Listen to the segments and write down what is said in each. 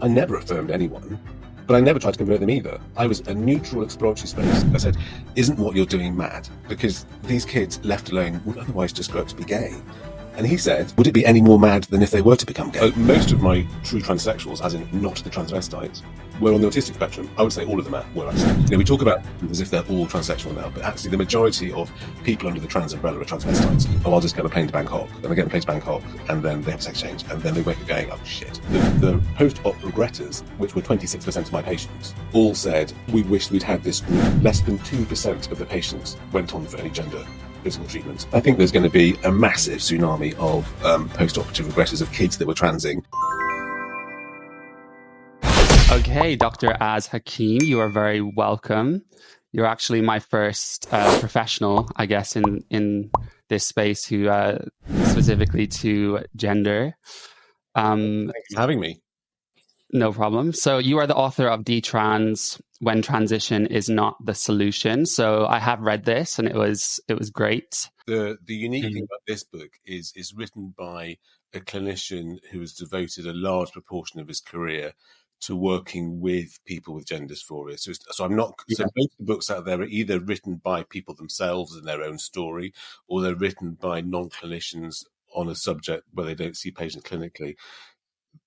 I never affirmed anyone, but I never tried to convert them either. I was a neutral exploratory space. I said, isn't what you're doing mad? Because these kids, left alone, would otherwise just grow up to be gay. And he said, would it be any more mad than if they were to become gay? Most of my true transsexuals, as in not the transvestites, were on the autistic spectrum. I would say all of them were, actually. You know, we talk about them as if they're all transsexual now, but actually the majority of people under the trans umbrella are transvestites. Oh, I'll just get a plane to Bangkok, and they get a plane to Bangkok, and then they have sex change, and then they wake up going, oh shit. The post-op regretters, which were 26% of my patients, all said, we wish we'd had this group. Less than 2% of the patients went on for any gender physical treatment. I think there's going to be a massive tsunami of post-operative regressors of kids that were transing. Okay, Dr. Az Hakeem, you are very welcome. You're actually my first professional, I guess, in this space who specifically to gender. Thanks for having me. No problem. So you are the author of DETRANS, When Transition is Not the Solution. So I have read this and it was great. The unique thing about this book is written by a clinician who has devoted a large proportion of his career to working with people with gender dysphoria. So I'm not. So most of the books out there are either written by people themselves and their own story, or they're written by non-clinicians on a subject where they don't see patients clinically.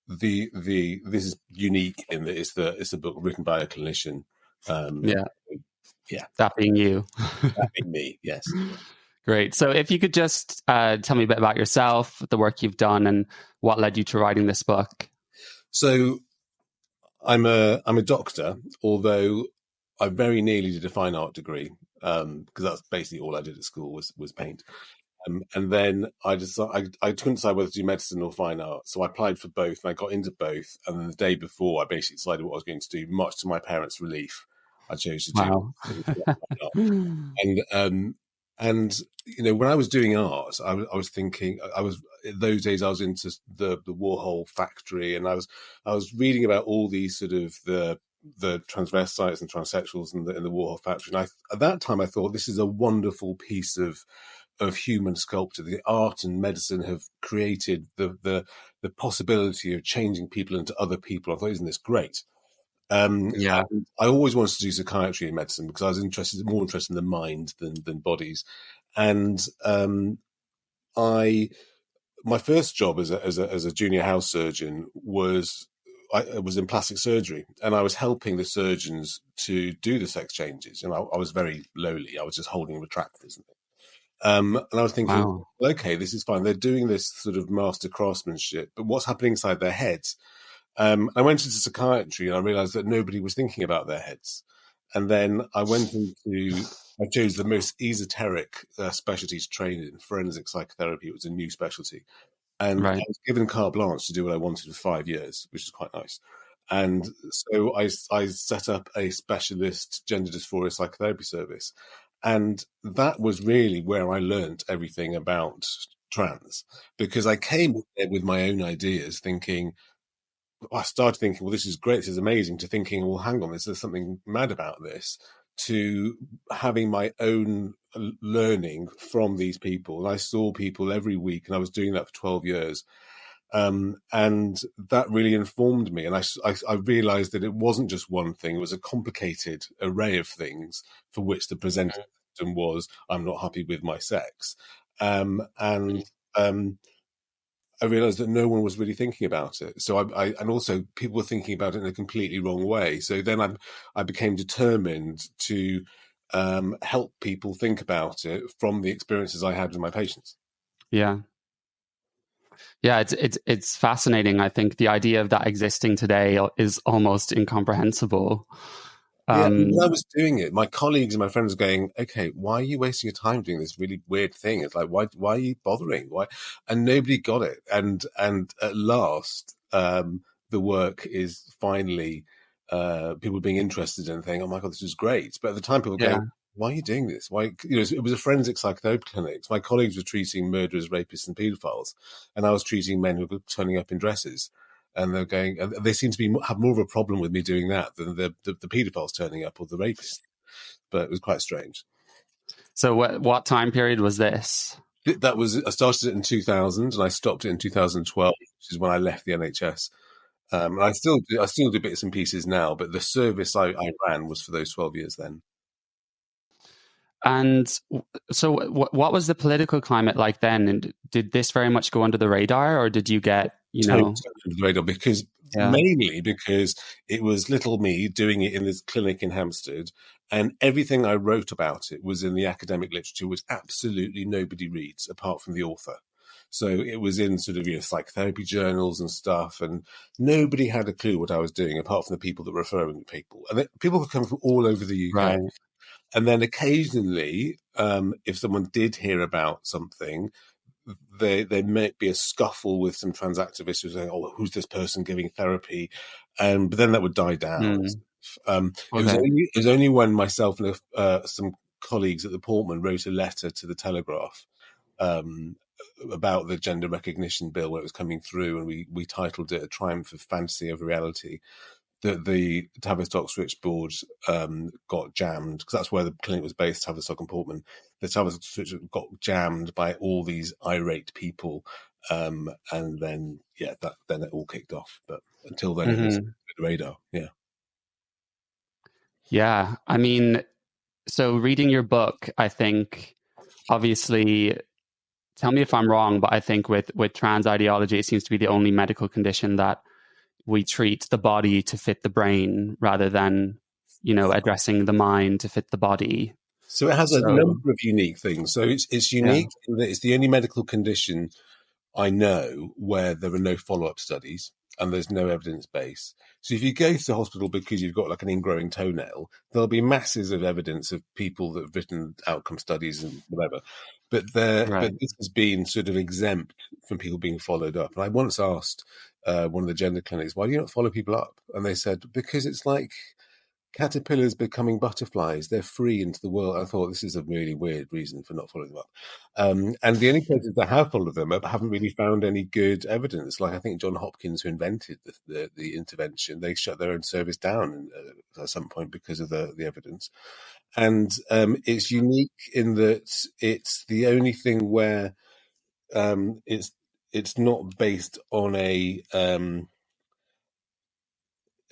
This is unique in that it's a book written by a clinician. That being you. That being me, yes. Great. So if you could just tell me a bit about yourself, the work you've done, and what led you to writing this book. So I'm a doctor, although I very nearly did a fine art degree because that's basically all I did at school was paint. And then I couldn't decide whether to do medicine or fine art, so I applied for both, and I got into both. And then the day before, I basically decided what I was going to do. Much to my parents' relief, I chose to do. And you know, when I was doing art, I was thinking, those days I was into the Warhol factory, and I was reading about all these sort of the transvestites and transsexuals in the Warhol factory. And at that time I thought, this is a wonderful piece of human sculpture. The art and medicine have created the possibility of changing people into other people. I thought, isn't this great? I always wanted to do psychiatry and medicine because I was more interested in the mind than bodies. And my first job as a junior house surgeon was in plastic surgery, and I was helping the surgeons to do the sex changes. And I was very lowly. I was just holding retractors and things. And I was thinking, okay, this is fine. They're doing this sort of master craftsmanship, but what's happening inside their heads? I went into psychiatry and I realized that nobody was thinking about their heads. And then I chose the most esoteric specialty to train in, forensic psychotherapy. It was a new specialty. And I was given carte blanche to do what I wanted for 5 years, which is quite nice. And so I set up a specialist gender dysphoria psychotherapy service. And that was really where I learned everything about trans, because I came there with my own ideas I started thinking, well, this is great, this is amazing, to thinking, well, hang on, there's something mad about this, to having my own learning from these people. And I saw people every week, and I was doing that for 12 years. And that really informed me. And I realized that it wasn't just one thing, it was a complicated array of things for which the presenting system was, I'm not happy with my sex. I realized that no one was really thinking about it. So and also people were thinking about it in a completely wrong way. So then I became determined to help people think about it from the experiences I had with my patients. Yeah, it's fascinating. I think the idea of that existing today is almost incomprehensible. When I was doing it, my colleagues and my friends were going, okay, why are you wasting your time doing this really weird thing? It's like, why are you bothering? Why? And nobody got it. And at last, the work is finally, people being interested in thinking, oh my God, this is great. But at the time, people were going, why are you doing this? Why? You know, it was a forensic psychotherapy clinic. My colleagues were treating murderers, rapists, and paedophiles, and I was treating men who were turning up in dresses. And they're going, and they seem to have more of a problem with me doing that than the paedophiles turning up or the rapists. But it was quite strange. So what time period was this? I started it in 2000 and I stopped it in 2012, which is when I left the NHS. And I still do bits and pieces now, but the service I ran was for those 12 years then. And so, what was the political climate like then? And did this very much go under the radar, or did you get, Totally under the radar because yeah, mainly because it was little me doing it in this clinic in Hampstead, and everything I wrote about it was in the academic literature, which absolutely nobody reads apart from the author. So it was in sort of psychotherapy journals and stuff, and nobody had a clue what I was doing apart from the people that were referring people, and people could come from all over the UK. right, And then occasionally, if someone did hear about something, there might be a scuffle with some trans activists who say, "Oh, who's this person giving therapy?" But then that would die down. okay, It was only when myself and some colleagues at the Portman wrote a letter to the Telegraph um, about the gender recognition bill when it was coming through, and we titled it "A Triumph of Fantasy Over Reality." That the Tavistock switchboard got jammed, because that's where the clinic was based, Tavistock and Portman. The Tavistock switchboard got jammed by all these irate people, and then then it all kicked off. But until then, it was mm-hmm. the radar. Yeah. Yeah. I mean, so reading your book, I think, obviously, tell me if I'm wrong, but I think with trans ideology, it seems to be the only medical condition that we treat the body to fit the brain rather than, addressing the mind to fit the body. So it has a So, number of unique things. So it's yeah, unique in that it's the only medical condition I know where there are no follow-up studies and there's no evidence base. So if you go to the hospital because you've got like an ingrowing toenail, there'll be masses of evidence of people that have written outcome studies and whatever. right. But this has been sort of exempt from people being followed up. And I once asked one of the gender clinics, why do you not follow people up? And they said, because it's like caterpillars becoming butterflies. They're free into the world. I thought this is a really weird reason for not following them up. And the only places that have followed them up haven't really found any good evidence. Like I think John Hopkins, who invented the intervention, they shut their own service down at some point because of the evidence. And it's unique in that it's the only thing where it's not based on a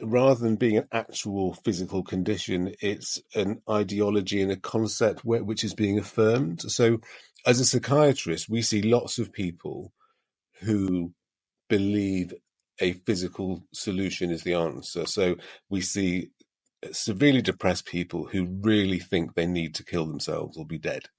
rather than being an actual physical condition, it's an ideology and a concept which is being affirmed. So, as a psychiatrist, we see lots of people who believe a physical solution is the answer. So, we see severely depressed people who really think they need to kill themselves or be dead.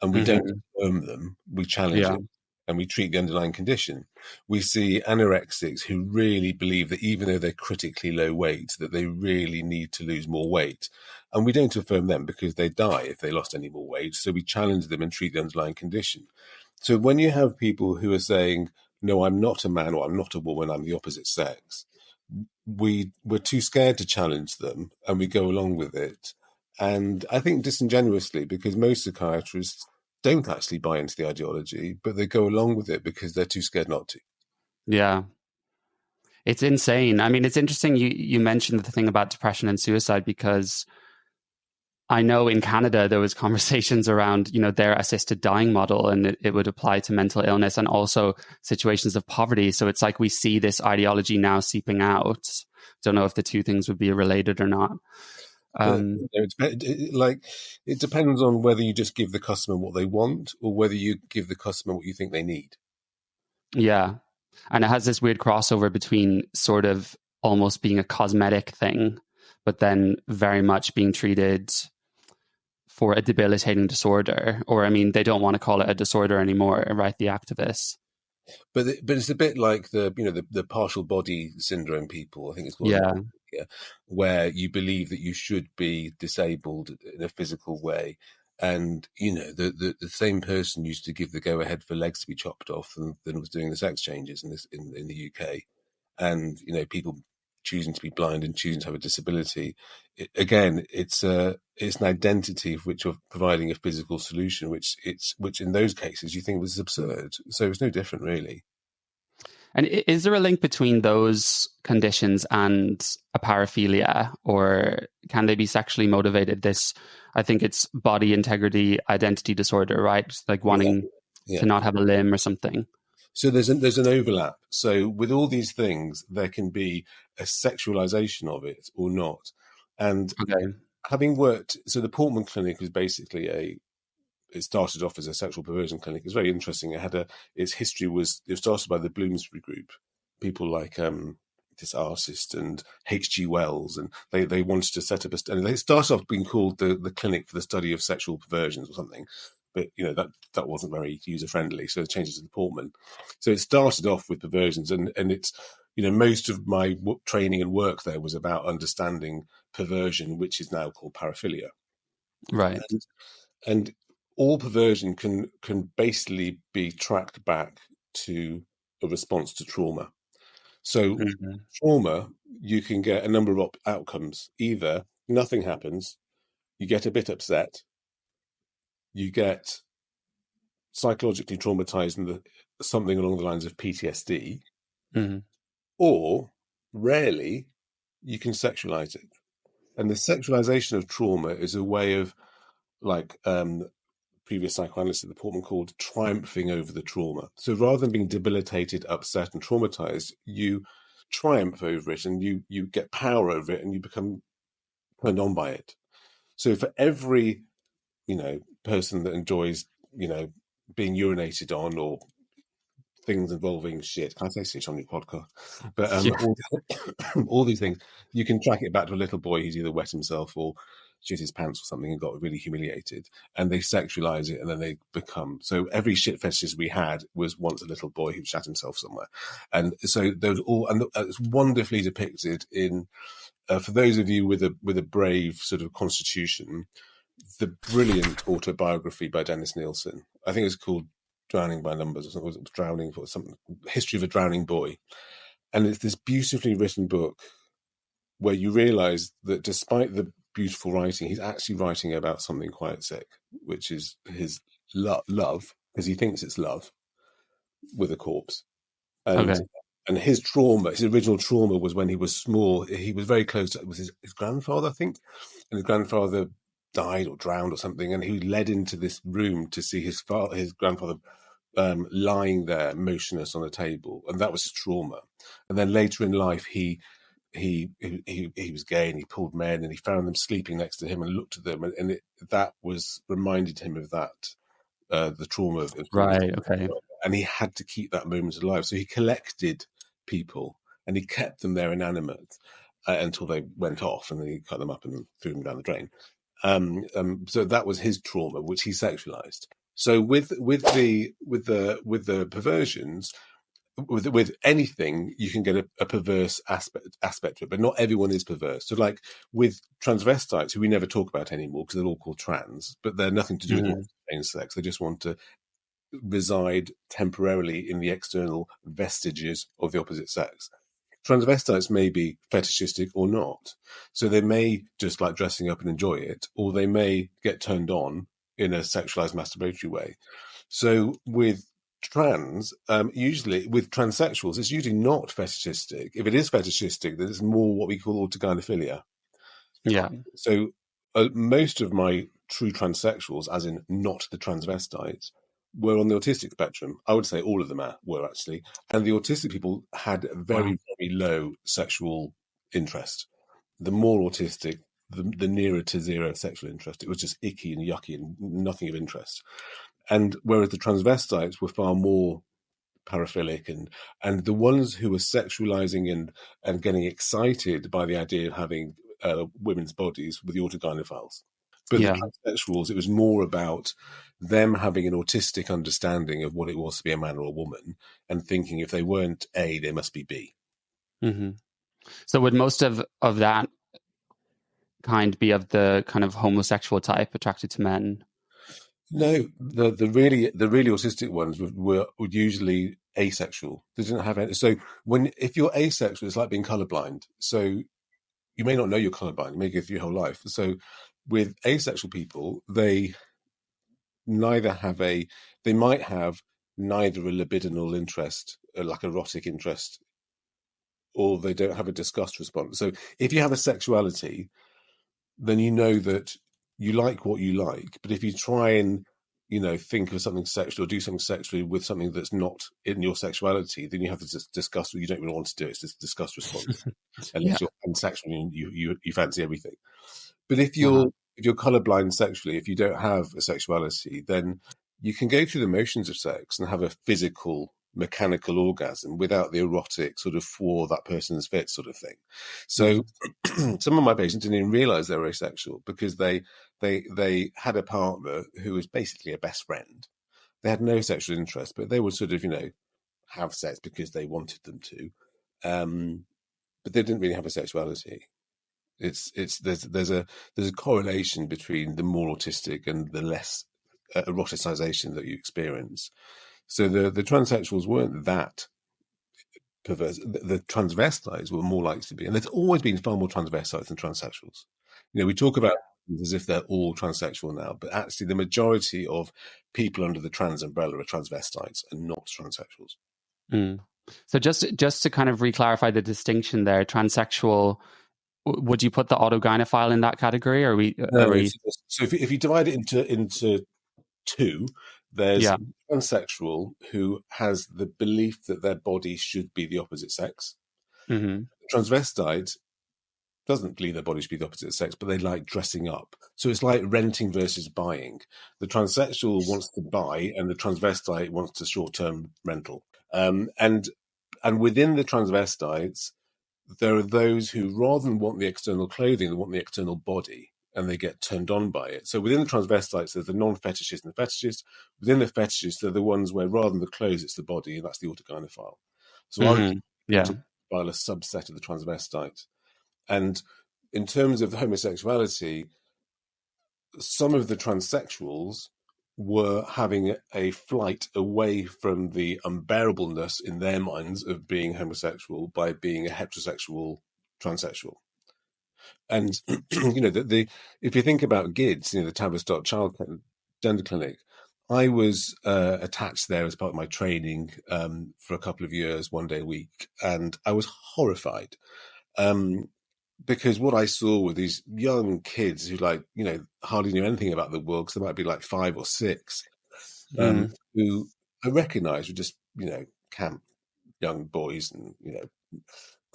And we don't Mm-hmm. affirm them, we challenge Yeah. it and we treat the underlying condition. We see anorexics who really believe that even though they're critically low weight, that they really need to lose more weight. And we don't affirm them because they die if they lost any more weight. So we challenge them and treat the underlying condition. So when you have people who are saying, no, I'm not a man or I'm not a woman, I'm the opposite sex, we're too scared to challenge them and we go along with it. And I think disingenuously, because most psychiatrists don't actually buy into the ideology, but they go along with it because they're too scared not to. Yeah. It's insane. I mean, it's interesting you mentioned the thing about depression and suicide, because I know in Canada there was conversations around, their assisted dying model, and it would apply to mental illness and also situations of poverty. So it's like we see this ideology now seeping out. Don't know if the two things would be related or not. But it depends on whether you just give the customer what they want or whether you give the customer what you think they need. Yeah. And it has this weird crossover between sort of almost being a cosmetic thing, but then very much being treated for a debilitating disorder. Or, I mean, they don't want to call it a disorder anymore, right? The activists. But it's a bit like the partial body syndrome people. I think it's called, Yeah. yeah, where you believe that you should be disabled in a physical way, and the same person used to give the go ahead for legs to be chopped off than was doing the sex changes in the UK, and people choosing to be blind and choosing to have a disability. Again, it's an identity for which you're providing a physical solution, which in those cases you think was absurd. So it's no different, really. And is there a link between those conditions and a paraphilia, or can they be sexually motivated? I think it's body integrity identity disorder, right? Like Yeah, wanting yeah. to not have a limb or something. So there's an overlap. So with all these things, there can be a sexualization of it or not. And Okay. having worked, so the Portman Clinic was basically it started off as a sexual perversion clinic. It's very interesting. Its history it was started by the Bloomsbury Group, people like this artist and H.G. Wells, and they wanted to set up and they started off being called the Clinic for the Study of Sexual Perversions or something. But that wasn't very user friendly, so it changed to the Portman. So it started off with perversions, and it's most of my training and work there was about understanding perversion, which is now called paraphilia. Right. And all perversion can basically be tracked back to a response to trauma. So trauma, you can get a number of outcomes. Either nothing happens, you get a bit upset, you get psychologically traumatized and something along the lines of PTSD, or rarely you can sexualize it. And the sexualization of trauma is a way of, like previous psychoanalysts at the Portman called, triumphing over the trauma. So rather than being debilitated, upset, and traumatized, you triumph over it, and you get power over it, and you become turned on by it. So for every person that enjoys being urinated on, or things involving shit. Can I say shit on your podcast? But all these things, you can track it back to a little boy who's either wet himself or shit his pants or something and got really humiliated, and they sexualize it, and then they become. So every shit fetish we had was once a little boy who shat himself somewhere, and so those all, and it's wonderfully depicted in. For those of you with a brave sort of constitution, the brilliant autobiography by Dennis Nielsen. I think it's called Drowning by Numbers or something. Drowning for something. History of a Drowning Boy, and it's this beautifully written book where you realise that despite the beautiful writing, he's actually writing about something quite sick, which is his love, because he thinks it's love with a corpse, and. Okay. And his trauma, his original trauma, was when he was small. He was very close to, it was his grandfather, I think, and his grandfather died or drowned or something, and he led into this room to see his grandfather lying there motionless on a table, and that was his trauma. And then later in life, he was gay, and he pulled men, and he found them sleeping next to him and looked at them, and that was reminded him of that, the trauma of Right. Okay. and he had to keep that moment alive. So he collected people and he kept them there inanimate until they went off, and then he cut them up and threw them down the drain. So that was his trauma, which he sexualized. So with the perversions, with anything, you can get a perverse aspect to it, but not everyone is perverse. So like with transvestites, who we never talk about anymore because they're all called trans, but they're nothing to do with same sex. They just want to reside temporarily in the external vestiges of the opposite sex. Transvestites may be fetishistic or not. So they may just like dressing up and enjoy it, or they may get turned on in a sexualized masturbatory way. So with trans, usually with transsexuals, it's usually not fetishistic. If it is fetishistic, then it's more what we call autogynephilia. Yeah. So most of my true transsexuals, as in not the transvestites, were on the autistic spectrum. I would say all of them were actually. And the autistic people had very, very low sexual interest. The more autistic, the nearer to zero sexual interest. It was just icky and yucky and nothing of interest. And whereas the transvestites were far more paraphilic, and the ones who were sexualizing and getting excited by the idea of having women's bodies were the autogynephiles. But the transsexuals, it was more about them having an autistic understanding of what it was to be a man or a woman, and thinking if they weren't A, they must be B. Mm-hmm. So would most of that kind be of the kind of homosexual type, attracted to men? No, the really autistic ones were usually asexual. They didn't have any. So if you're asexual, it's like being colorblind. So you may not know you're colorblind. You may go through your whole life. So with asexual people, they might have neither a libidinal interest, like erotic interest, or they don't have a disgust response. So if you have a sexuality, then you know that you like what you like. But if you try and think of something sexual or do something sexually with something that's not in your sexuality, then you have to discuss. You don't really want to do it. It's just discuss response, Yeah. unless you're pansexual and you fancy everything. But if Uh-huh. you're colorblind sexually, if you don't have a sexuality, then you can go through the motions of sex and have a physical, mechanical orgasm without the erotic sort of for that person's fit sort of thing. So some of my patients didn't even realize they were asexual because they had a partner who was basically a best friend. They had no sexual interest, but they would sort of, have sex because they wanted them to. But they didn't really have a sexuality. There's a correlation between the more autistic and the less eroticization that you experience. So the transsexuals weren't that perverse. The transvestites were more likely to be, and there's always been far more transvestites than transsexuals. We talk about as if they're all transsexual now, but actually the majority of people under the trans umbrella are transvestites and not transsexuals. Mm. So just to kind of re-clarify the distinction there, transsexual, would you put the autogynephile in that category? Or No, so if you divide it into two, there's Yeah. transsexual who has the belief that their body should be the opposite sex. Mm-hmm. Transvestite doesn't believe their body should be the opposite sex, but they like dressing up. So it's like renting versus buying. The transsexual wants to buy, and the transvestite wants a short-term rental. And within the transvestites, there are those who, rather than want the external clothing, they want the external body, and they get turned on by it. So within the transvestites, there's the non-fetishists and the fetishists. Within the fetishists, they're the ones where rather than the clothes, it's the body, and that's the autogynephile. So I would Mm-hmm. Yeah. autogynephile a subset of the transvestite. And in terms of homosexuality, some of the transsexuals were having a flight away from the unbearableness in their minds of being homosexual by being a heterosexual transsexual. And if you think about GIDS, the Tavistock Child Gender Clinic, I was attached there as part of my training for a couple of years, 1 day a week, and I was horrified. Because what I saw were these young kids who hardly knew anything about the world, because they might be like 5 or 6, who I recognised were just, camp young boys and,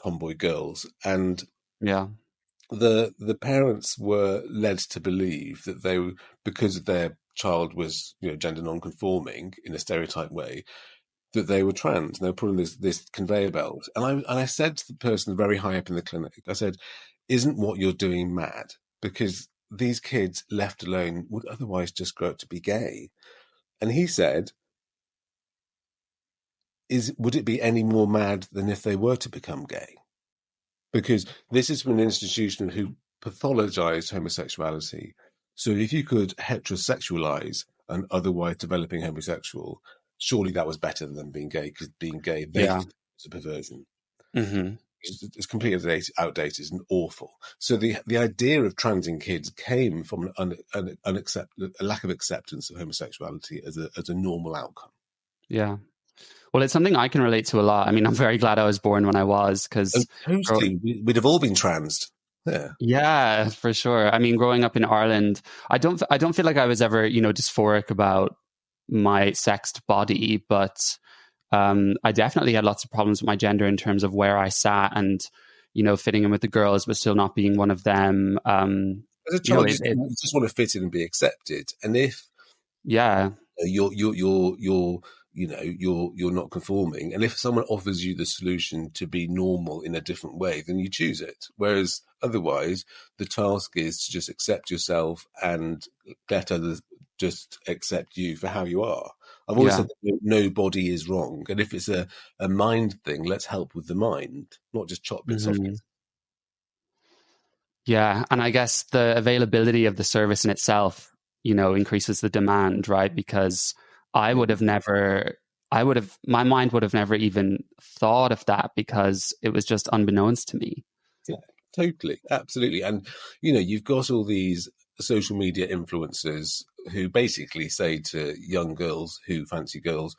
tomboy girls. And Yeah. the parents were led to believe that they were, because their child was, gender non-conforming in a stereotype way, that they were trans, and they were put on this conveyor belt. And I said to the person very high up in the clinic, I said, "Isn't what you're doing mad? Because these kids, left alone, would otherwise just grow up to be gay." And he said, would it be any more mad than if they were to become gay? Because this is from an institution who pathologized homosexuality. So if you could heterosexualize an otherwise developing homosexual, surely that was better than being gay, because being gay, they Yeah. could it's a perversion. Mm-hmm. It's completely outdated and awful. So the idea of transing kids came from a lack of acceptance of homosexuality as a normal outcome. Yeah. Well, it's something I can relate to a lot. I mean, I'm very glad I was born when I was, because And totally, we'd have all been transed. Yeah. yeah, for sure. I mean, growing up in Ireland, I don't feel like I was ever, dysphoric about my sexed body, but I definitely had lots of problems with my gender in terms of where I sat and, fitting in with the girls, but still not being one of them. As a child, you just want to fit in and be accepted. And if yeah, you're not conforming, and if someone offers you the solution to be normal in a different way, then you choose it. Whereas otherwise, the task is to just accept yourself and let others just accept you for how you are. I've always said that no body is wrong, and if it's a mind thing, let's help with the mind, not just chop bits off it. Yeah, and I guess the availability of the service in itself, increases the demand, right? Because my mind would have never even thought of that, because it was just unbeknownst to me. Yeah, totally, absolutely. And you've got all these social media influencers who basically say to young girls who fancy girls,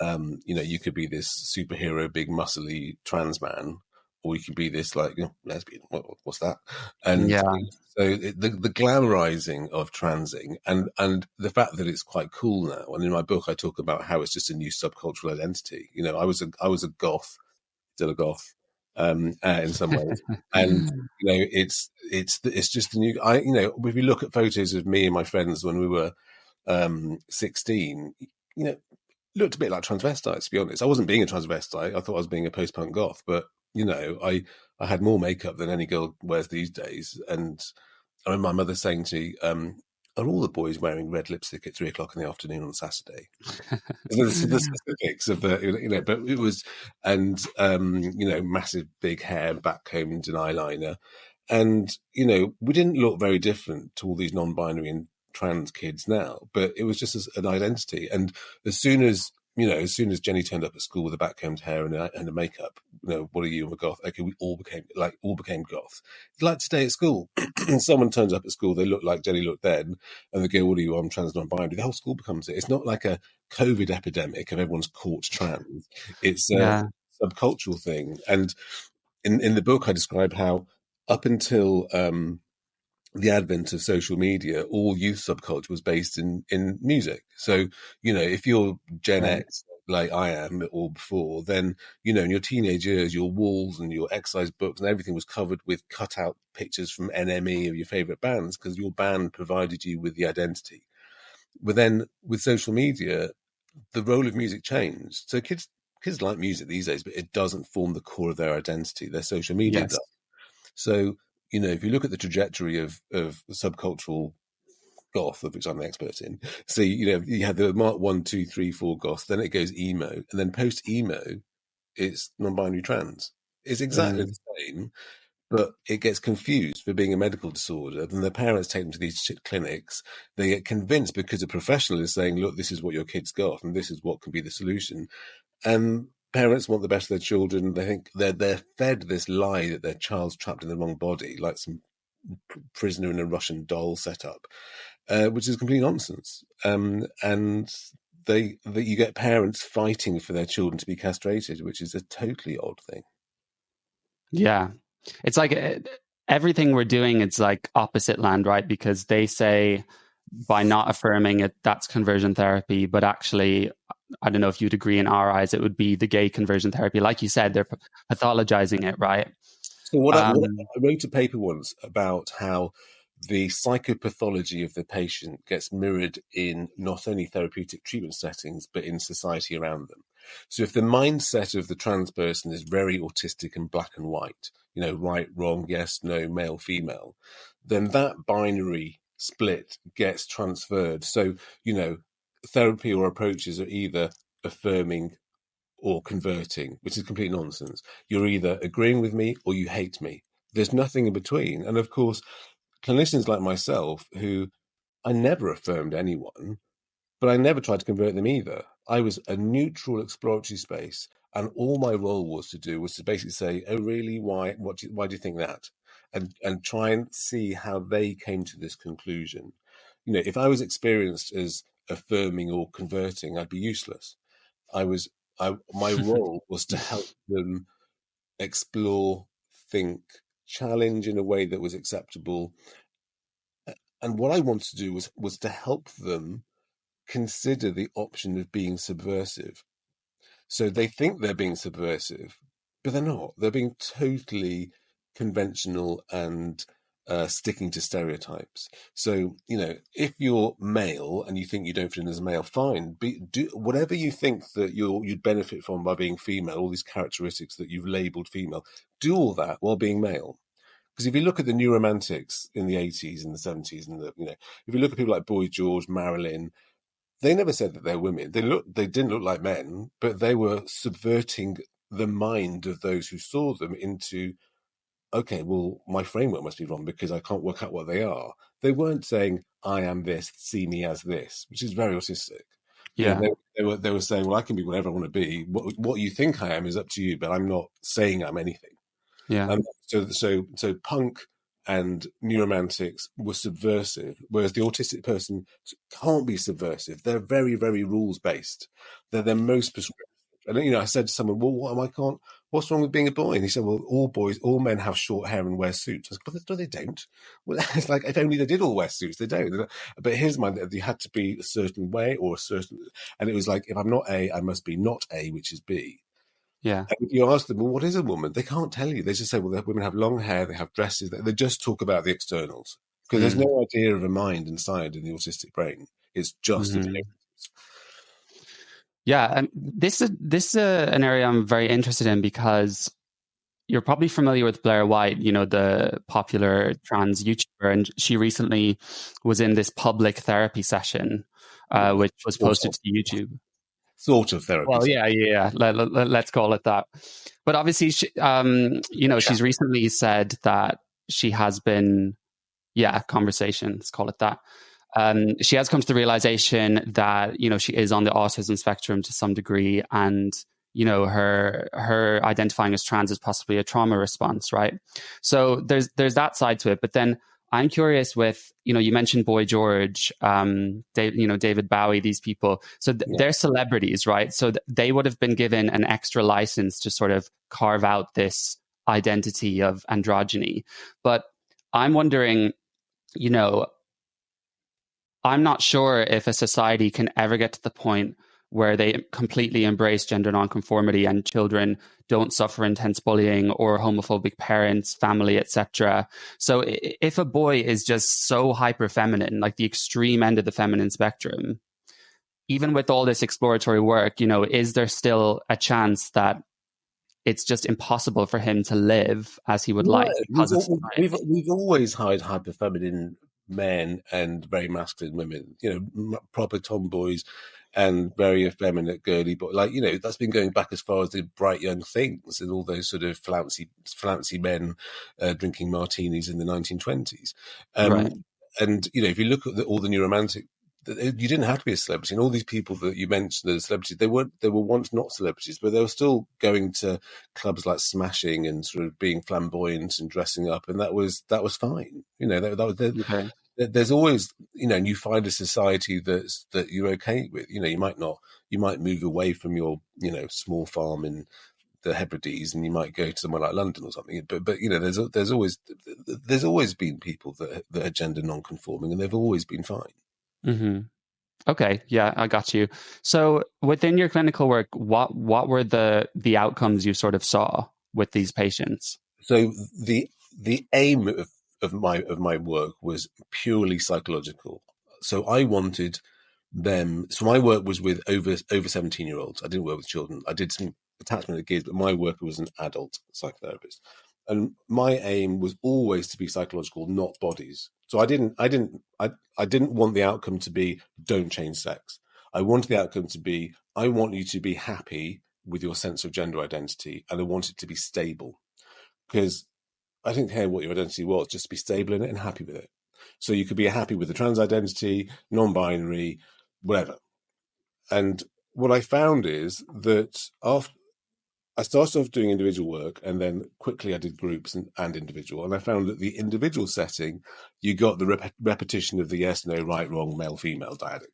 you could be this superhero, big muscly trans man, or you can be this like, lesbian. What's that? And Yeah. so the glamorizing of transing and the fact that it's quite cool now. And in my book, I talk about how it's just a new subcultural identity. I was a goth, still a goth, in some ways, and it's just the new. If you look at photos of me and my friends when we were 16, looked a bit like transvestites, to be honest. I wasn't being a transvestite. I thought I was being a post-punk goth, but I had more makeup than any girl wears these days. And I remember my mother saying to me, are all the boys wearing red lipstick at 3 o'clock in the afternoon on Saturday? The specifics of but it was, and massive big hair, backcombed and eyeliner, and we didn't look very different to all these non-binary and trans kids now, but it was just an identity. And as soon as Jenny turned up at school with a backcombed hair and a makeup, what are you? I'm a goth. Okay, we all became goth. It's like today at school, someone turns up at school, they look like Jenny looked then, and they go, "What are you? I'm trans, non-binary." The whole school becomes it. It's not like a COVID epidemic of everyone's caught trans. It's a Yeah. subcultural thing. And in the book, I describe how up until the advent of social media, all youth subculture was based in music. So, if you're Gen Right. X, like I am, or before, then, in your teenage years, your walls and your exercise books and everything was covered with cutout pictures from NME of your favorite bands because your band provided you with the identity. But then with social media, the role of music changed. So kids like music these days, but it doesn't form the core of their identity. Their social media Yes. does. So, if you look at the trajectory of subcultural goth, of which I'm an expert in, so, you have the Mark 1, 2, 3, 4 goth, then it goes emo, and then post emo, it's non-binary trans. It's exactly Mm. the same, but it gets confused for being a medical disorder. Then the parents take them to these clinics. They get convinced because a professional is saying, look, this is what your kid's got, and this is what can be the solution. And parents want the best of their children. They think they're fed this lie that their child's trapped in the wrong body, like some prisoner in a Russian doll setup, which is complete nonsense. And you get parents fighting for their children to be castrated, which is a totally odd thing. Yeah. It's like everything we're doing, it's like opposite land, right? Because they say by not affirming it, that's conversion therapy. But actually, I don't know if you'd agree, in our eyes, it would be the gay conversion therapy. Like you said, they're pathologizing it, right? So Um, I wrote a paper once about how the psychopathology of the patient gets mirrored in not only therapeutic treatment settings, but in society around them. So if the mindset of the trans person is very autistic and black and white, right, wrong, yes, no, male, female, then that binary split gets transferred. So, therapy or approaches are either affirming or converting, which is complete nonsense. You're either agreeing with me or you hate me. There's nothing in between. And of course, clinicians like myself, who I never affirmed anyone, but I never tried to convert them either. I was a neutral exploratory space, and all my role was to basically say, "Oh, really? Why? Why do you think that?" And try and see how they came to this conclusion. If I was experienced as affirming or converting, I'd be useless. I was my role was to help them explore, think, challenge in a way that was acceptable. And what I wanted to do was to help them consider the option of being subversive. So they think they're being subversive, but they're not. They're being totally conventional and sticking to stereotypes. So, if you're male and you think you don't fit in as a male, fine. Do whatever you think that you'd benefit from by being female, all these characteristics that you've labeled female, do all that while being male. Because if you look at the new romantics in the 80s and the 70s, and if you look at people like Boy George, Marilyn, they never said that they're women. They didn't look like men, but they were subverting the mind of those who saw them into, okay, well, my framework must be wrong because I can't work out what they are. They weren't saying, I am this, see me as this, which is very autistic. yeah. They were saying, well, I can be whatever I want to be. What you think I am is up to you, but I'm not saying I'm anything. Yeah. So punk and new romantics were subversive, whereas the autistic person can't be subversive. They're very, very rules based. They're most prescriptive. And I said to someone, "Well, what's wrong with being a boy? And he said, well, all men have short hair and wear suits. I said, but no, they don't. Well, it's like, if only they did all wear suits. They don't. But here's mine, you had to be a certain way or a certain, and it was like, if I'm not A, I must be not A, which is B. Yeah. And if you ask them, well, what is a woman? They can't tell you. They just say, well, women have long hair, they have dresses. They just talk about the externals because there's no idea of a mind inside in the autistic brain. It's just appearance. Yeah, and this is an area I'm very interested in because you're probably familiar with Blair White, you know, the popular trans YouTuber, and she recently was in this public therapy session, which was posted to YouTube. Sort of therapy. Well, yeah. Let's call it that. But obviously, she, you know, she's recently said that she has been, conversation, let's call it that. She has come to the realization that, you know, she is on the autism spectrum to some degree, and, you know, her identifying as trans is possibly a trauma response, right? So there's that side to it. But then I'm curious with, you know, you mentioned Boy George, David Bowie, these people. So they're celebrities, right? So they would have been given an extra license to sort of carve out this identity of androgyny. But I'm wondering, you know, I'm not sure if a society can ever get to the point where they completely embrace gender nonconformity and children don't suffer intense bullying or homophobic parents, family, etc. So if a boy is just so hyper feminine, like the extreme end of the feminine spectrum, even with all this exploratory work, you know, is there still a chance that it's just impossible for him to live as he would like because of society? We've always had hyper feminine men and very masculine women, you know, proper tomboys and very effeminate girly, but like, you know, that's been going back as far as the Bright Young Things and all those sort of flouncy men drinking martinis in the 1920s. Right. And, you know, if you look at all the new romantic, you didn't have to be a celebrity. And all these people that you mentioned as celebrities, they were once not celebrities, but they were still going to clubs like Smashing and sort of being flamboyant and dressing up, and that was fine. You know, that was Okay. there's always, you know, and you find a society that you're okay with. You know, you might move away from your, you know, small farm in the Hebrides, and you might go to somewhere like London or something. But you know, there's always been people that are gender non-conforming, and they've always been fine. Mm-hmm. Okay, yeah, I got you. So within your clinical work, what were the outcomes you sort of saw with these patients? So the aim of my work was purely psychological. So I wanted them. So my work was with over 17-year-olds. I didn't work with children. I did some attachment of kids, but my worker was an adult psychotherapist. And my aim was always to be psychological, not bodies. So I didn't want the outcome to be don't change sex. I wanted the outcome to be I want you to be happy with your sense of gender identity, and I want it to be stable, because I didn't care what your identity was, just to be stable in it and happy with it. So you could be happy with the trans identity, non-binary, whatever. And what I found is that after I started off doing individual work, and then quickly I did groups and individual. And I found that the individual setting, you got the repetition of the yes, no, right, wrong, male, female dyadic.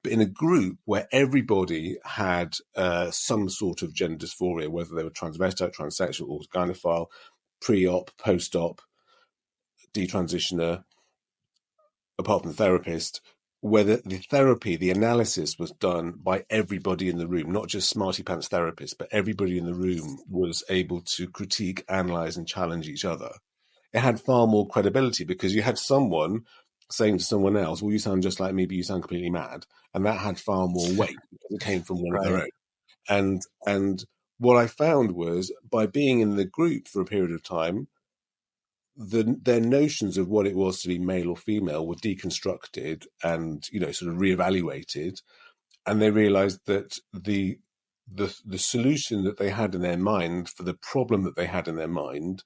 But in a group where everybody had some sort of gender dysphoria, whether they were transvestite, transsexual, autogynephile, pre-op, post-op, detransitioner, apart from the therapist, whether the therapy, the analysis was done by everybody in the room, not just smarty pants therapists, but everybody in the room was able to critique, analyze, and challenge each other. It had far more credibility because you had someone saying to someone else, well, you sound just like me, but you sound completely mad. And that had far more weight because it came from one of their own. And what I found was, by being in the group for a period of time, their notions of what it was to be male or female were deconstructed and, you know, sort of reevaluated, and they realized that the solution that they had in their mind for the problem that they had in their mind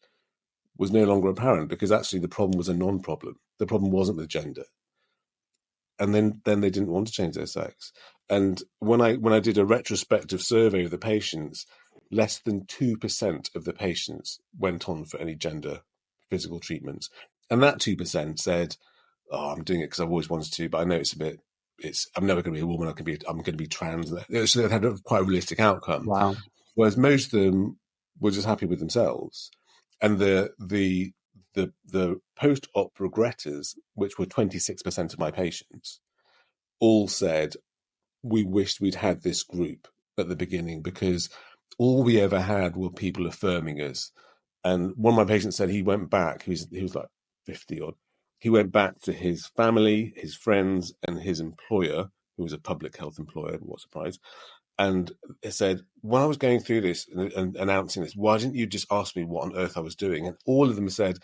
was no longer apparent, because actually the problem was a non-problem. The problem wasn't with gender, and then they didn't want to change their sex. And when I did a retrospective survey of the patients, less than 2% of the patients went on for any gender physical treatments. And that 2% said, oh, I'm doing it because I've always wanted to, but I know I'm never going to be a woman. I'm going to be trans. So they had a quite realistic outcome. Wow. Whereas most of them were just happy with themselves, and the post-op regretters, which were 26% of my patients, all said we wished we'd had this group at the beginning, because all we ever had were people affirming us. And one of my patients said he went back, he was like 50 odd. He went back to his family, his friends, and his employer, who was a public health employer, what surprise. And it said, when I was going through this and announcing this, why didn't you just ask me what on earth I was doing? And all of them said,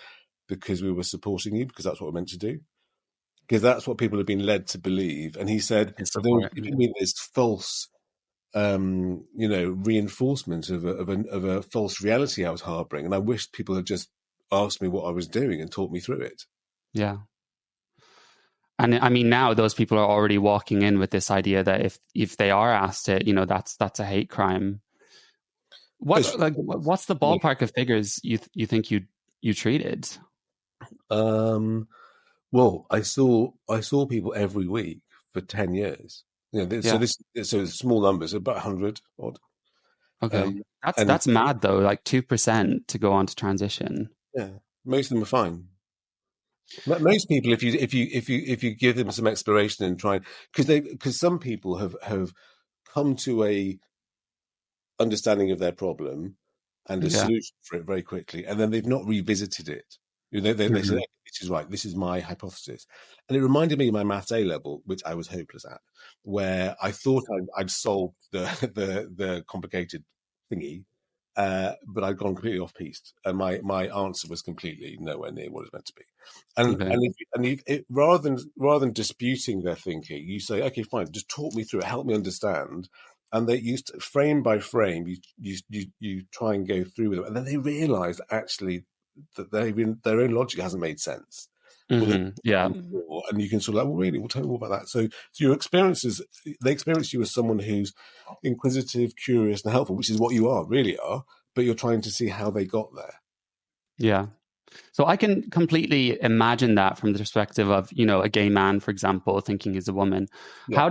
because we were supporting you, because that's what we're meant to do. Because that's what people have been led to believe. And he said, His they were support. giving me this false reinforcement of a false reality I was harboring, and I wish people had just asked me what I was doing and talked me through it. Yeah. And I mean, now those people are already walking in with this idea that if they are asked it, that's a hate crime. What's the ballpark of figures you think you treated? Well, I saw people every week for 10 years. Yeah. So small numbers, about 100 odd. Okay. And That's mad though, like 2% to go on to transition. yeah, most of them are fine. Most people, if you give them some exploration and try, because some people have come to a understanding of their problem and a Yeah. solution for it very quickly, and then they've not revisited it. They say, Mhm. okay, this is right, this is my hypothesis. And it reminded me of my maths A level, which I was hopeless at, where I thought I'd solved the complicated thingy, but I'd gone completely off piste, and my answer was completely nowhere near what it's meant to be. Okay. Rather than disputing their thinking, you say, okay, fine, just talk me through it, help me understand. And they used to, frame by frame, you try and go through with them, and then they realise actually that their own logic hasn't made sense. Yeah. And you can sort of like, well, really, we'll tell you more about that. So your experiences, they experience you as someone who's inquisitive, curious, and helpful, which is what you really are. But you're trying to see how they got there. Yeah. So I can completely imagine that from the perspective of, a gay man, for example, thinking he's a woman. Yeah.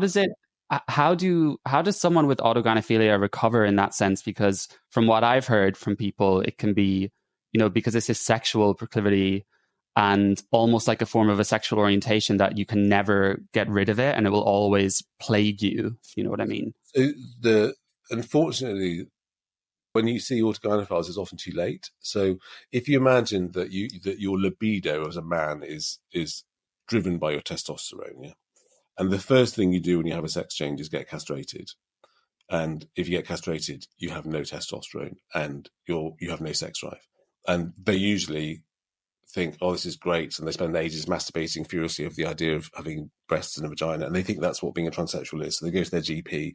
How does someone with autogynephilia recover in that sense? Because from what I've heard from people, it can be, because it's a sexual proclivity and almost like a form of a sexual orientation that you can never get rid of it, and it will always plague you, if you know what I mean. So unfortunately, when you see autogynephiles, it's often too late. So if you imagine that your libido as a man is driven by your testosterone, yeah, and the first thing you do when you have a sex change is get castrated, and if you get castrated, you have no testosterone and you have no sex drive, and they usually think, oh, this is great, and they spend ages masturbating furiously over the idea of having breasts and a vagina, and they think that's what being a transsexual is. So they go to their GP,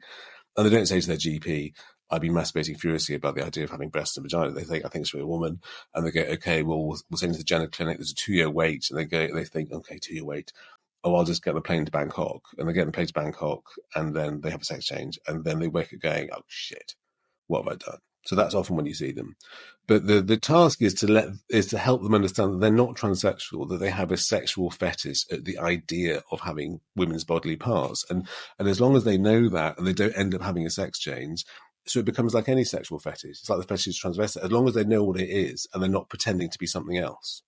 and they don't say to their GP, I've been masturbating furiously about the idea of having breasts and vagina. They think, I think it's for a woman. And they go, okay, well, we'll send you to the gender clinic. There's a 2-year wait. And they think, okay, 2-year wait. Oh, I'll just get on a plane to Bangkok. And they get on a plane to Bangkok, and then they have a sex change. And then they wake up going, oh, shit, what have I done? So that's often when you see them. But the task is to help them understand that they're not transsexual, that they have a sexual fetish at the idea of having women's bodily parts. And as long as they know that and they don't end up having a sex change, so it becomes like any sexual fetish. It's like the fetish of transvestite. As long as they know what it is and they're not pretending to be something else.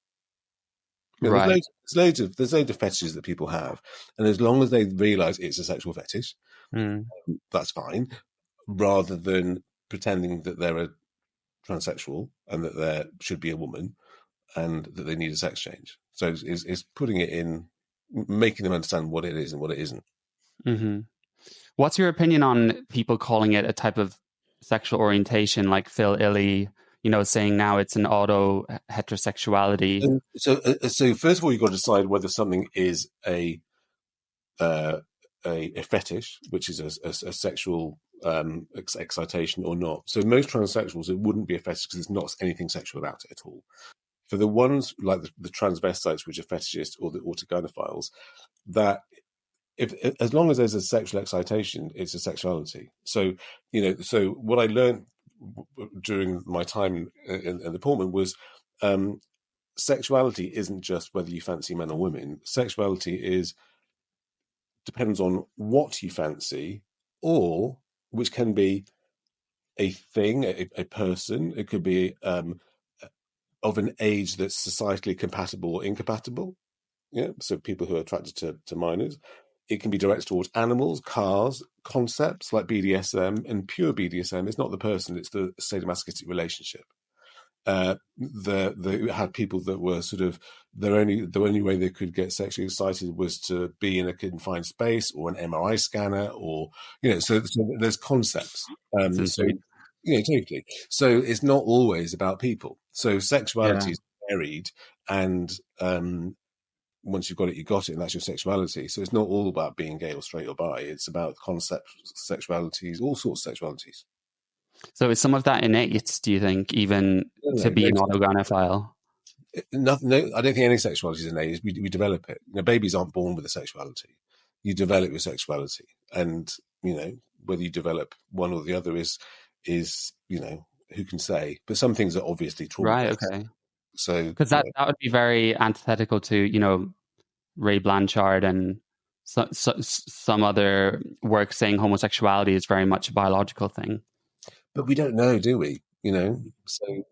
Right. There's loads of fetishes that people have. And as long as they realise it's a sexual fetish, that's fine. Rather than pretending that they're a transsexual and that there should be a woman and that they need a sex change. So it's putting it in, making them understand what it is and what it isn't. Mm-hmm. What's your opinion on people calling it a type of sexual orientation, like Phil Illy, saying now it's an auto heterosexuality? So first of all, you've got to decide whether something is a fetish, which is a sexual excitation or not. So most transsexuals, it wouldn't be a fetish because there's not anything sexual about it at all. For the ones like the transvestites, which are fetishists, or the autogynephiles, that if as long as there's a sexual excitation, it's a sexuality. So so what I learned during my time in the Portman was sexuality isn't just whether you fancy men or women. Sexuality depends on what you fancy, or which can be a thing, a person. It could be of an age that's societally compatible or incompatible. Yeah, so people who are attracted to minors. It can be directed towards animals, cars, concepts like BDSM, and pure BDSM is not the person; it's the sadomasochistic relationship. They had people that were sort of the only way they could get sexually excited was to be in a confined space or an MRI scanner, or so there's concepts. It's So insane. totally. So it's not always about people. So Yeah. sexuality is varied, and once you've got it, you got it, and that's your sexuality. So it's not all about being gay or straight or bi. It's about concepts, sexualities, all sorts of sexualities. So is some of that innate, do you think, even No, to no, be no, an autogynephile? nothing. No, I don't think any sexuality is innate. We develop it. Babies aren't born with a sexuality. You develop your sexuality, and whether you develop one or the other is who can say? But some things are obviously trauma Right, based. okay. So Because that would be very antithetical to, Ray Blanchard and some other work saying homosexuality is very much a biological thing. but we don't know, do we? So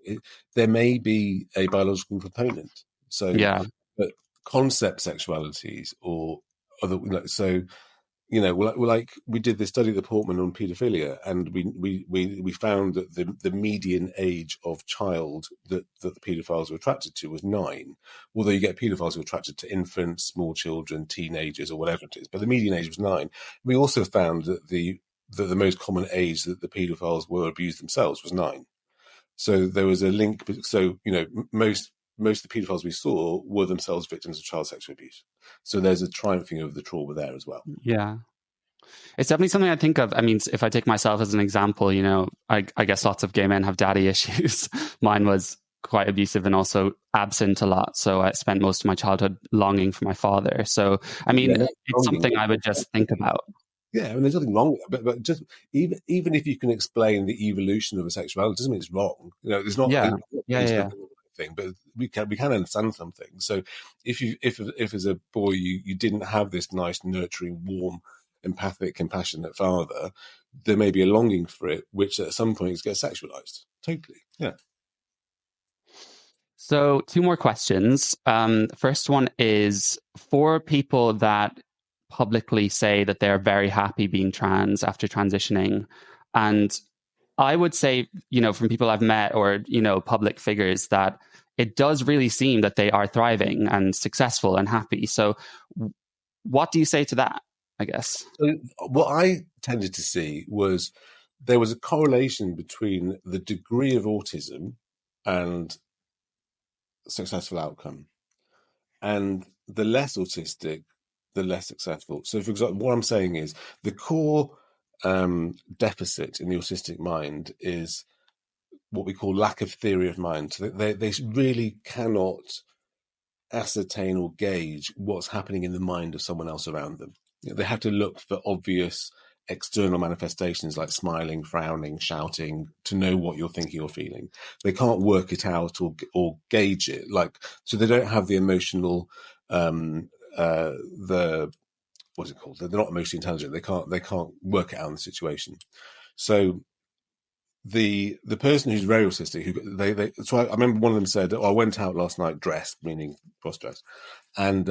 there may be a biological component. So, Yeah. but concept sexualities or other, so like we did this study at the Portman on paedophilia, and we found that the median age of child that the paedophiles were attracted to was 9. Although you get paedophiles who are attracted to infants, small children, teenagers, or whatever it is, but the median age was 9. We also found that the most common age that the paedophiles were abused themselves was 9. So there was a link. So most of the paedophiles we saw were themselves victims of child sexual abuse. So there's a triumphing of the trauma there as well. Yeah. It's definitely something I think of. I mean, if I take myself as an example, I guess lots of gay men have daddy issues. Mine was quite abusive and also absent a lot. So I spent most of my childhood longing for my father. So, I Yeah, mean, no, it's something I would just think about. yeah, I mean, there's nothing wrong with that, but just even if you can explain the evolution of a sexuality, doesn't mean it's wrong. There's not. Yeah. I'm not Yeah. saying it's Yeah. the thing, but we can understand something. So if as a boy you didn't have this nice, nurturing, warm, empathic, compassionate father, there may be a longing for it, which at some point gets sexualized. Totally, yeah. So, two more questions. First one is for people that publicly say that they're very happy being trans after transitioning. And I would say, from people I've met or, public figures, that it does really seem that they are thriving and successful and happy. So, what do you say to that, I guess? So what I tended to see was there was a correlation between the degree of autism and successful outcome. And the less autistic, the less successful. So, for example, what I'm saying is the core deficit in the autistic mind is what we call lack of theory of mind. So they really cannot ascertain or gauge what's happening in the mind of someone else around them. They have to look for obvious external manifestations like smiling, frowning, shouting to know what you're thinking or feeling. They can't work it out or gauge it. So they don't have the emotional the what's it called? They're not emotionally intelligent. They can't work it out in the situation. So the person who's very autistic, so I remember one of them said, "Oh, I went out last night dressed," meaning cross dressed, and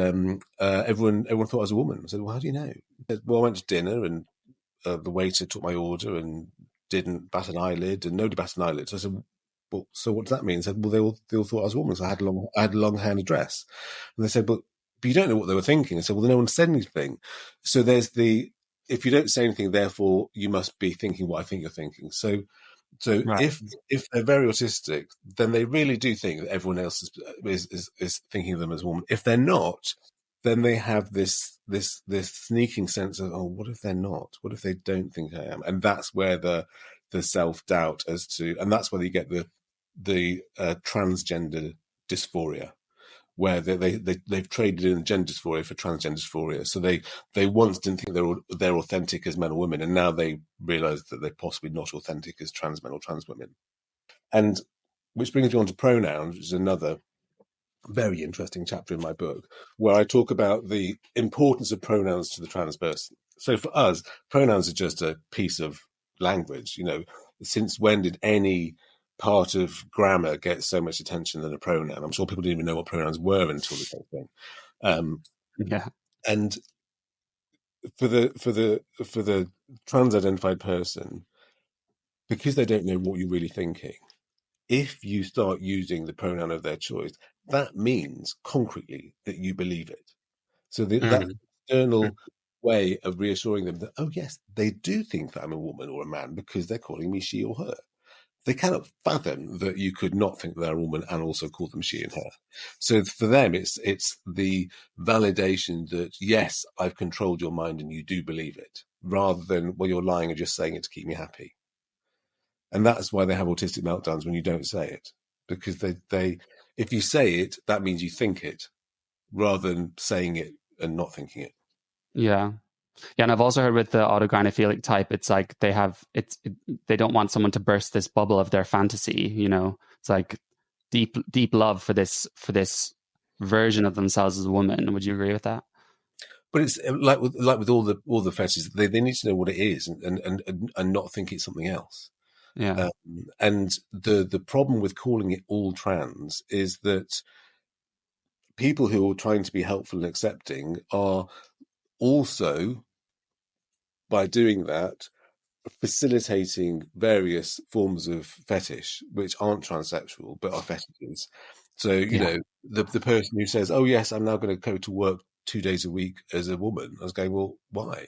everyone thought I was a woman. I said, "Well, how do you know?" He said, "Well, I went to dinner and the waiter took my order and didn't bat an eyelid, and nobody batted an eyelid." So I said, "Well, so what does that mean?" He said, "Well, they all thought I was a woman, so I had a long hand dress." And they said, "But you don't know what they were thinking." I said, "Well, no one said anything." So there's if you don't say anything, therefore you must be thinking what I think you're thinking. So Right. if they're very autistic, then they really do think that everyone else is thinking of them as a woman. If they're not, then they have this sneaking sense of, oh, what if they're not? What if they don't think I am? And that's where the self doubt and that's where you get the transgender dysphoria, where they've traded in gender dysphoria for transgender dysphoria. So they once didn't think they're authentic as men or women, and now they realise that they're possibly not authentic as trans men or trans women. And which brings me on to pronouns, which is another very interesting chapter in my book, where I talk about the importance of pronouns to the trans person. So for us, pronouns are just a piece of language. since when did any part of grammar get so much attention than a pronoun? I'm sure people didn't even know what pronouns were until this whole thing. Yeah. And for the trans-identified person, because they don't know what you're really thinking, if you start using the pronoun of their choice, that means concretely that you believe it. So that's Mm. external way of reassuring them that, oh yes, they do think that I'm a woman or a man because they're calling me she or her. They cannot fathom that you could not think they're a woman and also call them she and her. So for them, it's the validation that, yes, I've controlled your mind and you do believe it, rather than, well, you're lying and just saying it to keep me happy. And that's why they have autistic meltdowns when you don't say it, because they if you say it, that means you think it, rather than saying it and not thinking it. Yeah. Yeah, and I've also heard with the autogynephilic type, it's like they don't want someone to burst this bubble of their fantasy. It's like deep love for this version of themselves as a woman. Would you agree with that? But it's like with all the fetishes, they need to know what it is and not think it's something else. Yeah, And the problem with calling it all trans is that people who are trying to be helpful and accepting are also, by doing that, facilitating various forms of fetish which aren't transsexual but are fetishes. So, yeah, the person who says, oh yes, I'm now going to go to work 2 days a week as a woman, I was going, well, why?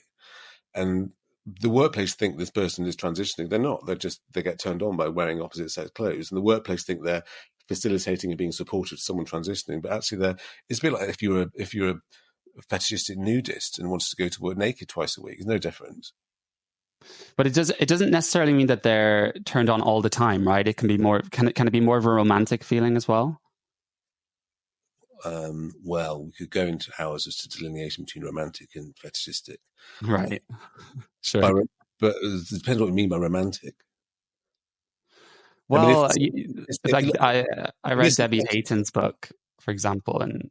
And the workplace think this person is transitioning. They're not. They get turned on by wearing opposite sex clothes. And the workplace think they're facilitating and being supportive to someone transitioning. But actually, it's a bit like if you're a fetishistic nudist and wanted to go to work naked twice a week. It's no different. but it doesn't necessarily mean that they're turned on all the time, right? It can be more can it be more of a romantic feeling as well? Well, we could go into hours as to delineation between romantic and fetishistic. Right. Sure. By, but it depends what you mean by romantic. I mean, Well, if like you look, I read this is Debbie Hayton's book, for example, and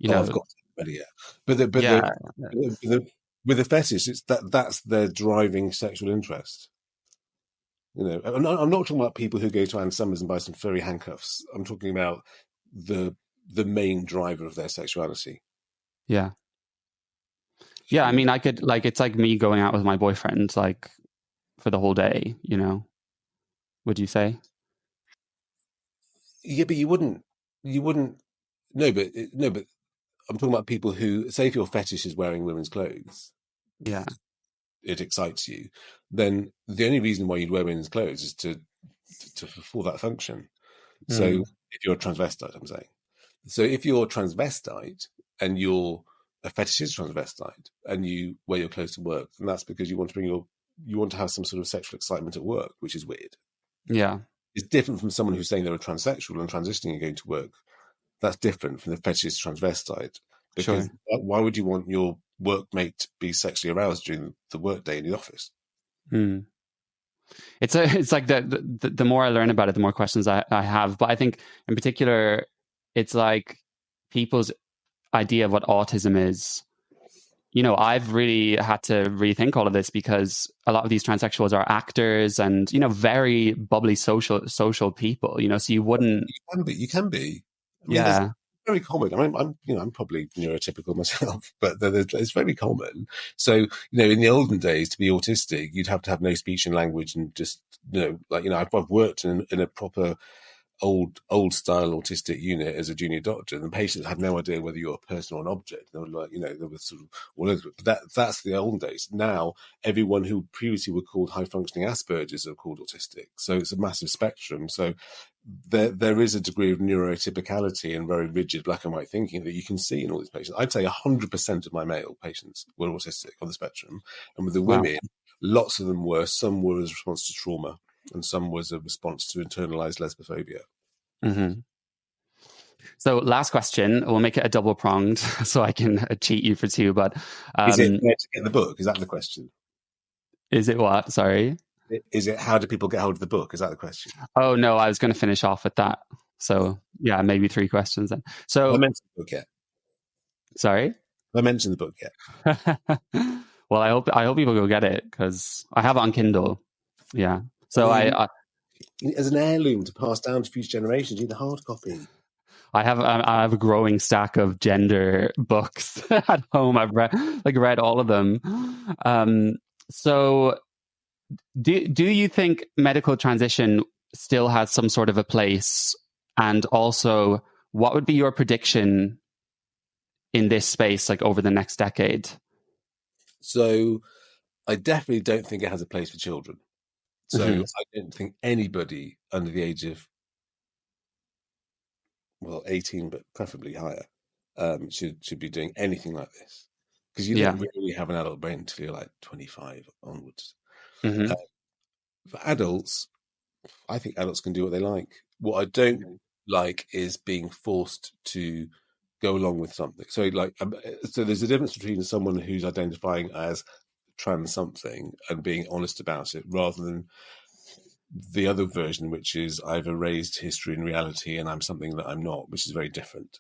oh, I've got it already, yeah. But the but yeah, the, the with the fetish, it's that's their driving sexual interest. I'm not talking about people who go to Ann Summers and buy some furry handcuffs. I'm talking about the the main driver of their sexuality. yeah. Yeah, I mean, I could like it's like me going out with my boyfriend like for the whole day, would you say? Yeah, but you wouldn't. No, but I'm talking about people who say if your fetish is wearing women's clothes, Yeah. it excites you. Then the only reason why you'd wear women's clothes is to fulfill that function. So Mm, if you're a transvestite, I'm saying. So if you're transvestite and you're a fetishist transvestite and you wear your clothes to work, then that's because you want to have some sort of sexual excitement at work, which is weird. yeah, It's different from someone who's saying they're a transsexual and transitioning and going to work. That's different from the fetishist transvestite, because sure. why would you want your workmate to be sexually aroused during the workday in the office? Mm. It's like the more I learn about it, the more questions I have. But I think in particular, it's like people's idea of what autism is. I've really had to rethink all of this because a lot of these transsexuals are actors and, very bubbly social people, so you wouldn't, You can be. You can be. I mean, there's yeah, very common. I mean, I'm probably neurotypical myself, but it's very common. So, in the olden days, to be autistic, you'd have to have no speech and language, and just, I've worked in a proper old style autistic unit as a junior doctor, and the patients had no idea whether you're a person or an object. They were like, they were sort of all over it. But that's the old days. Now everyone who previously were called high functioning Asperger's are called autistic. So it's a massive spectrum. So there is a degree of neurotypicality and very rigid black and white thinking that you can see in all these patients. I'd say 100% of my male patients were autistic on the spectrum, and with the wow. women, lots of them were. Some were as a response to trauma, and some was a response to internalized lesbophobia. Mm-hmm. So last question, we'll make it a double pronged so I can cheat you for two, but Is it where to get the book? Is that the question? is it what? Sorry. Is it how do people get hold of the book? Is that the question? Oh no, I was going to finish off with that. So yeah, maybe three questions then. Have I So mentioned the book yet? sorry. Have I mentioned the book yet? Well, I hope people go get it because I have it on Kindle. Yeah. So I as an heirloom to pass down to future generations, you need the hard copy. I have a growing stack of gender books at home. I've read all of them. So do you think medical transition still has some sort of a place? And also, what would be your prediction in this space, like over the next decade? So I definitely don't think it has a place for children. So I don't think anybody under the age of 18, but preferably higher, should be doing anything like this, because you don't really have an adult brain until you're like 25 onwards. For adults, I think adults can do what they like. What I don't like is being forced to go along with something. So, so there's a difference between someone who's identifying as trans something and being honest about it, rather than the other version, which is I've erased history and reality and I'm something that I'm not, which is very different.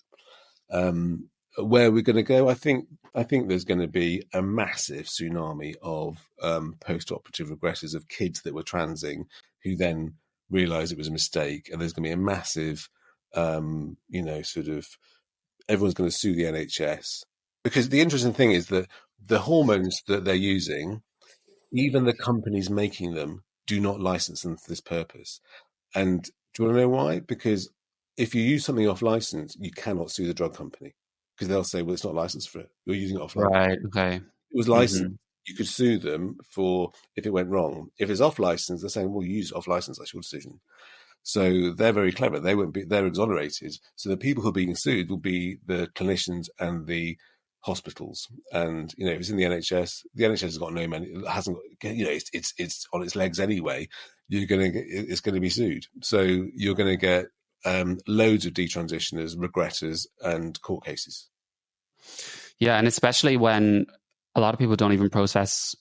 Where we're going to go, I think there's going to be a massive tsunami of post-operative regressors, of kids that were transing who then realised it was a mistake, and there's going to be a massive, sort of, everyone's going to sue the NHS, because the interesting thing is that the hormones that they're using, even the companies making them, do not license them for this purpose. And do you want to know why? Because if you use something off license, you cannot sue the drug company, because they'll say, well, it's not licensed for it. You're using it offline. Right. Okay. If it was licensed, you could sue them for if it went wrong. If it's off license, they're saying, well, you use it off license, that's your decision. So they're very clever. They're exonerated. So the people who are being sued will be the clinicians and the hospitals. And, if it's in the NHS has got no money. It hasn't got, it's on its legs anyway. It's going to be sued. So you're going to get loads of detransitioners, regretters, and court cases. Yeah, and especially when a lot of people don't even process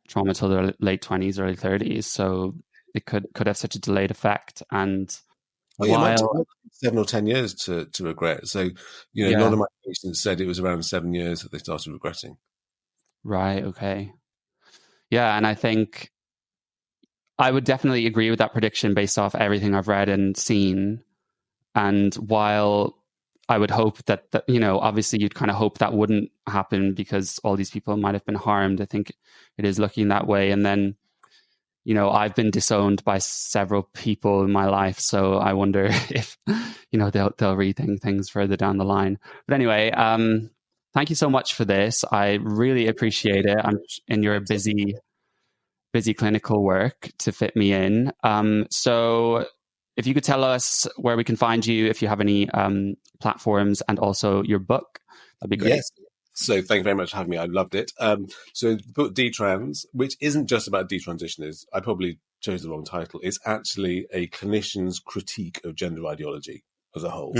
trauma till their late 20s, early 30s. So it could have such a delayed effect. And it might take 7 or 10 years to regret. So, a lot of my patients said it was around 7 years that they started regretting. Right. Okay. Yeah, and I think I would definitely agree with that prediction based off everything I've read and seen. And while I would hope that obviously you'd kind of hope that wouldn't happen because all these people might have been harmed, I think it is looking that way. And then, I've been disowned by several people in my life, so I wonder if, they'll rethink things further down the line. But anyway, thank you so much for this. I really appreciate it. I'm in your busy clinical work to fit me in. So if you could tell us where we can find you, if you have any platforms, and also your book, that'd be great. Yes. So thank you very much for having me. I loved it. So the book DETRANS, which isn't just about detransitioners, I probably chose the wrong title. It's actually a clinician's critique of gender ideology as a whole.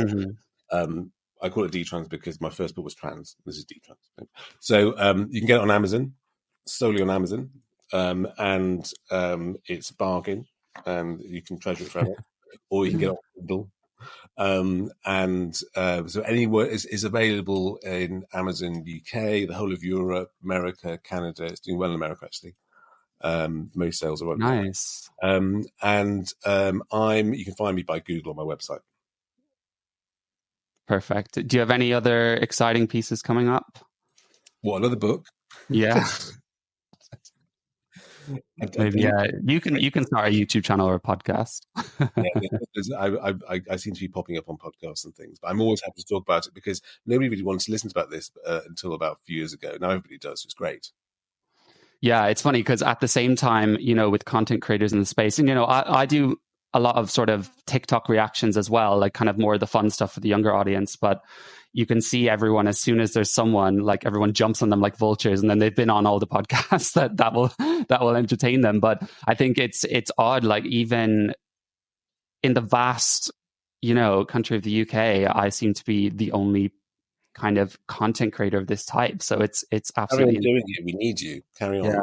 I call it DETRANS because my first book was trans. This is DETRANS. So you can get it on Amazon, solely on Amazon, and it's a bargain, and you can treasure it forever, or you can get it on Kindle. So anywhere is available in Amazon UK, the whole of Europe, America, Canada. It's doing well in America, actually. Most sales are nice. You can find me by Google on my website. Perfect. Do you have any other exciting pieces coming up? What, another book? Yeah. Maybe you can start a YouTube channel or a podcast. I seem to be popping up on podcasts and things, but I'm always happy to talk about it because nobody really wanted to listen about this until about a few years ago. Now everybody does. So it's great. Yeah, it's funny because at the same time, with content creators in the space, and I do a lot of sort of TikTok reactions as well, like kind of more of the fun stuff for the younger audience, but you can see everyone, as soon as there's someone, like everyone jumps on them like vultures, and then they've been on all the podcasts that will entertain them. But I think it's odd, like even in the vast, country of the UK, I seem to be the only kind of content creator of this type. So it's absolutely doing it. We need you. Carry on. Yeah.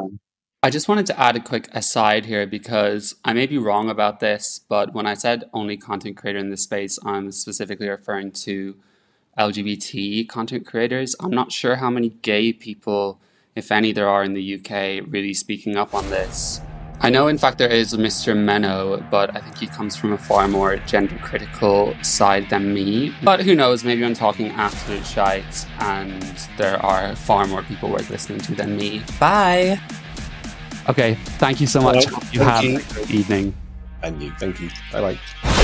I just wanted to add a quick aside here because I may be wrong about this, but when I said only content creator in this space, I'm specifically referring to LGBT content creators. I'm not sure how many gay people, if any, there are in the UK really speaking up on this. I know, in fact, there is a Mr. Menno, but I think he comes from a far more gender-critical side than me. But who knows, maybe I'm talking absolute shite, and there are far more people worth listening to than me. Bye! Okay, thank you so much. Right, You have a great evening. And you, thank you. Bye-bye.